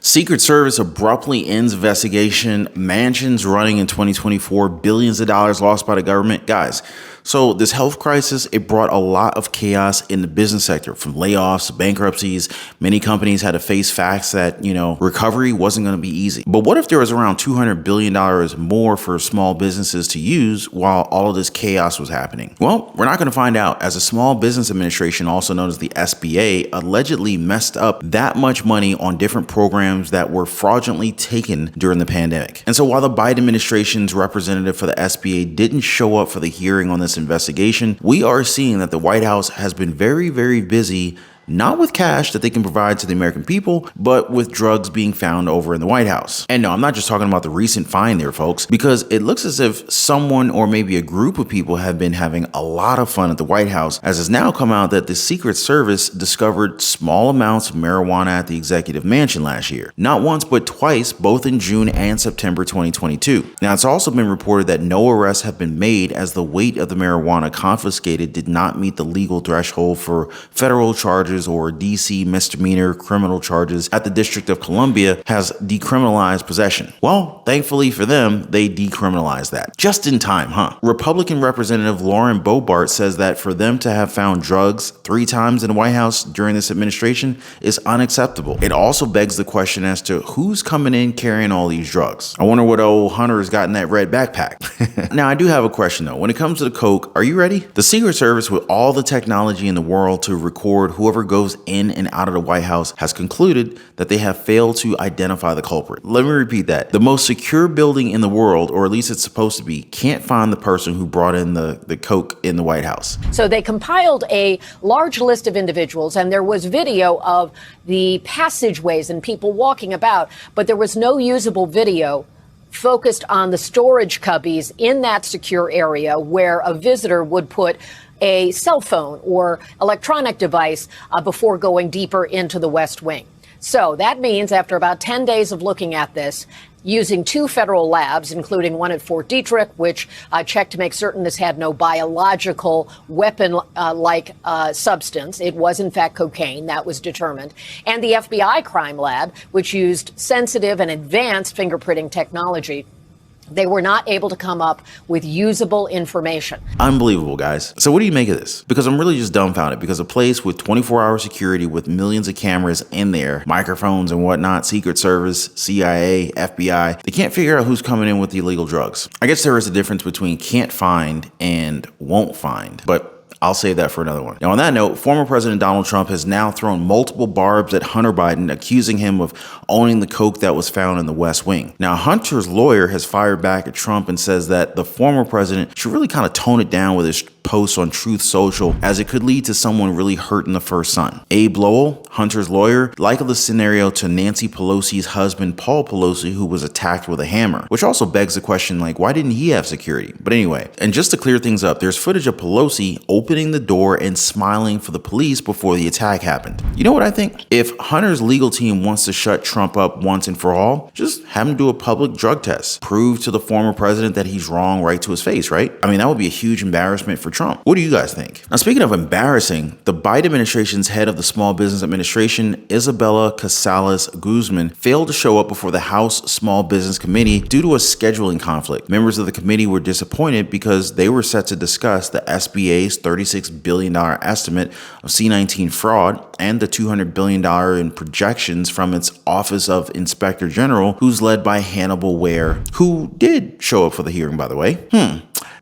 Secret Service abruptly ends investigation. Mansions running in 2024. Billions of dollars lost by the government. Guys, so this health crisis, it brought a lot of chaos in the business sector, from layoffs to bankruptcies. Many companies had to face facts that, recovery wasn't going to be easy. But what if there was around $200 billion more for small businesses to use while all of this chaos was happening? Well, we're not going to find out, as the Small Business Administration, also known as the SBA, allegedly messed up that much money on different programs that were fraudulently taken during the pandemic. And so while the Biden administration's representative for the SBA didn't show up for the hearing on this investigation, we are seeing that the White House has been very, very busy, not with cash that they can provide to the American people, but with drugs being found over in the White House. And no, I'm not just talking about the recent find there, folks, because it looks as if someone or maybe a group of people have been having a lot of fun at the White House, as it's now come out that the Secret Service discovered small amounts of marijuana at the executive mansion last year. Not once, but twice, both in June and September 2022. Now, it's also been reported that no arrests have been made, as the weight of the marijuana confiscated did not meet the legal threshold for federal charges or DC misdemeanor criminal charges at the District of Columbia has decriminalized possession. Well, thankfully for them, they decriminalized that. Just in time, huh? Republican Representative Lauren Boebert says that for them to have found drugs 3 times in the White House during this administration is unacceptable. It also begs the question as to who's coming in carrying all these drugs. I wonder what old Hunter has got in that red backpack. Now, I do have a question though. When it comes to the coke, are you ready? The Secret Service, with all the technology in the world to record whoever goes in and out of the White House, has concluded that they have failed to identify the culprit. Let me repeat that. The most secure building in the world, or at least it's supposed to be, can't find the person who brought in the coke in the White House. So they compiled a large list of individuals, and there was video of the passageways and people walking about, but there was no usable video focused on the storage cubbies in that secure area where a visitor would put a cell phone or electronic device before going deeper into the West Wing. So that means after about 10 days of looking at this, using 2 federal labs, including one at Fort Detrick, which checked to make certain this had no biological weapon-like substance. It was, in fact, cocaine. That was determined. And the FBI crime lab, which used sensitive and advanced fingerprinting technology. They were not able to come up with usable information. Unbelievable, guys. So what do you make of this? Because I'm really just dumbfounded, because a place with 24-hour security with millions of cameras in there, microphones and whatnot, Secret Service, CIA, FBI, they can't figure out who's coming in with the illegal drugs. I guess there is a difference between can't find and won't find, but I'll save that for another one. Now, on that note, former President Donald Trump has now thrown multiple barbs at Hunter Biden, accusing him of owning the coke that was found in the West Wing. Now, Hunter's lawyer has fired back at Trump and says that the former president should really kind of tone it down with his posts on Truth Social, as it could lead to someone really hurting the first son. Abe Lowell, Hunter's lawyer, likened the scenario to Nancy Pelosi's husband, Paul Pelosi, who was attacked with a hammer, which also begs the question, why didn't he have security? But anyway, and just to clear things up, there's footage of Pelosi opening the door and smiling for the police before the attack happened. You know what I think? If Hunter's legal team wants to shut Trump up once and for all, just have him do a public drug test. Prove to the former president that he's wrong right to his face, right? I mean, that would be a huge embarrassment for Trump. What do you guys think? Now, speaking of embarrassing, the Biden administration's head of the Small Business Administration, Isabella Casales Guzman, failed to show up before the House Small Business Committee due to a scheduling conflict. Members of the committee were disappointed because they were set to discuss the SBA's $36 billion estimate of C-19 fraud and the $200 billion in projections from its Office of Inspector General, who's led by Hannibal Ware, who did show up for the hearing, by the way.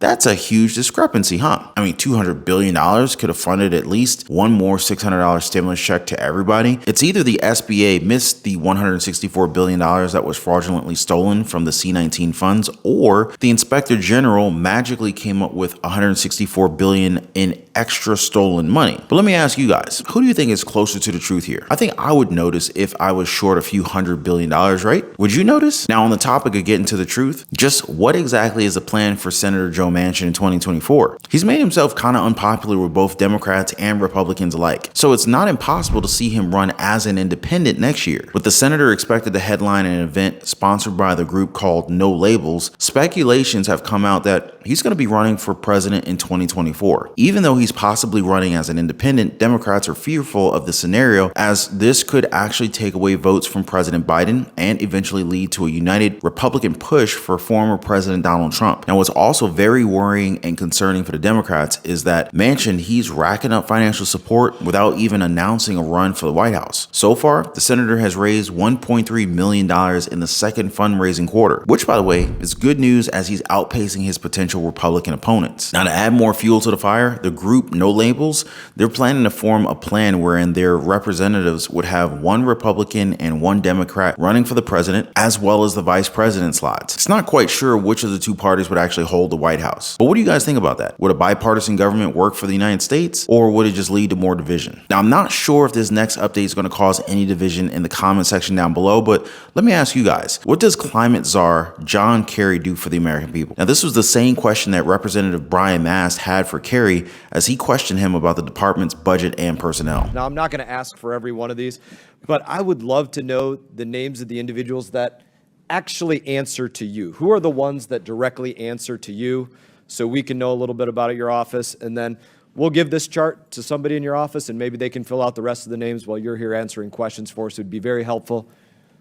That's a huge discrepancy, huh? I mean, $200 billion could have funded at least one more $600 stimulus check to everybody. It's either the SBA missed the $164 billion that was fraudulently stolen from the C-19 funds, or the Inspector General magically came up with $164 billion in extra stolen money. But let me ask you guys, who do you think is closer to the truth here? I think I would notice if I was short a few $100 billion, right? Would you notice? Now, on the topic of getting to the truth, just what exactly is the plan for Senator Joe Manchin in 2024? He's made himself kind of unpopular with both Democrats and Republicans alike, so it's not impossible to see him run as an independent next year. With the senator expected to headline an event sponsored by the group called No Labels, speculations have come out that he's going to be running for president in 2024. Even though he's he's possibly running as an independent, Democrats are fearful of the scenario, as this could actually take away votes from President Biden and eventually lead to a united Republican push for former President Donald Trump. Now, what's also very worrying and concerning for the Democrats is that Manchin, he's racking up financial support without even announcing a run for the White House. So far, the senator has raised $1.3 million in the second fundraising quarter, which, by the way, is good news as he's outpacing his potential Republican opponents. Now, to add more fuel to the fire, the group No Labels, they're planning to form a plan wherein their representatives would have one Republican and one Democrat running for the president, as well as the vice president slots. It's not quite sure which of the two parties would actually hold the White House. But what do you guys think about that? Would a bipartisan government work for the United States, or would it just lead to more division? Now, I'm not sure if this next update is going to cause any division in the comment section down below, but let me ask you guys, what does climate czar John Kerry do for the American people? Now, this was the same question that Representative Brian Mast had for Kerry as he questioned him about the department's budget and personnel. Now, I'm not going to ask for every one of these, but I would love to know the names of the individuals that actually answer to you. Who are the ones that directly answer to you, so we can know a little bit about your office, and then we'll give this chart to somebody in your office, and maybe they can fill out the rest of the names while you're here answering questions for us. It would be very helpful.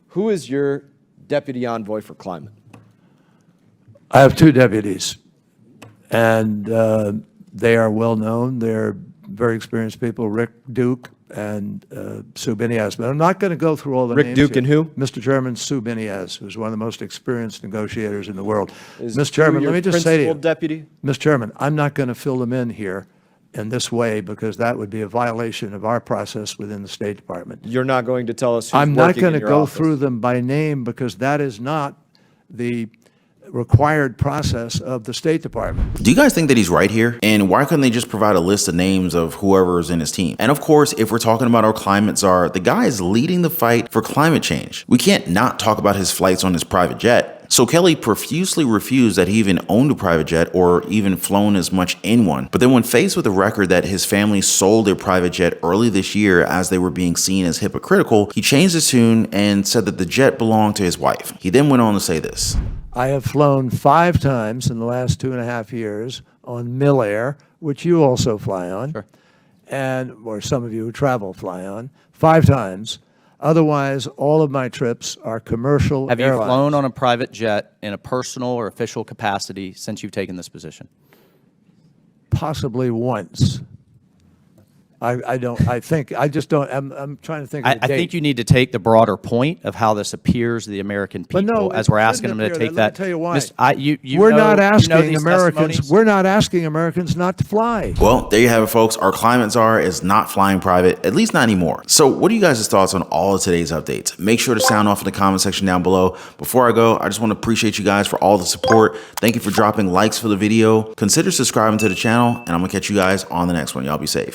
Who is your deputy envoy for climate? I have two deputies, and they are well known. They're very experienced people, Rick Duke and Sue Biniaz. But I'm not going to go through all the names. Rick Duke here. and who? Mr. Chairman, Sue Biniaz, who's one of the most experienced negotiators in the world. Is Mr. Chairman, Sue let me your just say to you, principal deputy? Mr. Chairman, I'm not going to fill them in here in this way because that would be a violation of our process within the State Department. You're not going to tell us who's I'm not working going in to your go office. through them by name because that is not the required process of the State Department. Do you guys think that he's right here? And why couldn't they just provide a list of names of whoever is in his team? And of course, if we're talking about our climate czar, the guy is leading the fight for climate change. We can't not talk about his flights on his private jet. So Kelly profusely refused that he even owned a private jet or even flown as much in one. But then when faced with the record that his family sold their private jet early this year as they were being seen as hypocritical, he changed his tune and said that the jet belonged to his wife. He then went on to say this. I have flown 5 times in the last 2.5 years on Millair, which you also fly on, Sure. and or some of you who travel fly on, 5 times. Otherwise, all of my trips are commercial Have you airlines. flown on a private jet in a personal or official capacity since you've taken this position? Possibly once. I just don't, I'm trying to think of the I date. think you need to take the broader point of how this appears to the American people But no, as we're it asking them shouldn't to appear take that. Let that. me tell you why. We're not asking these Americans. testimonies? We're not asking Americans not to fly. Well, there you have it, folks. Our climate czar is not flying private, at least not anymore. So what are you guys' thoughts on all of today's updates? Make sure to sound off in the comment section down below. Before I go, I just want to appreciate you guys for all the support. Thank you for dropping likes for the video. Consider subscribing to the channel, and I'm going to catch you guys on the next one. Y'all be safe.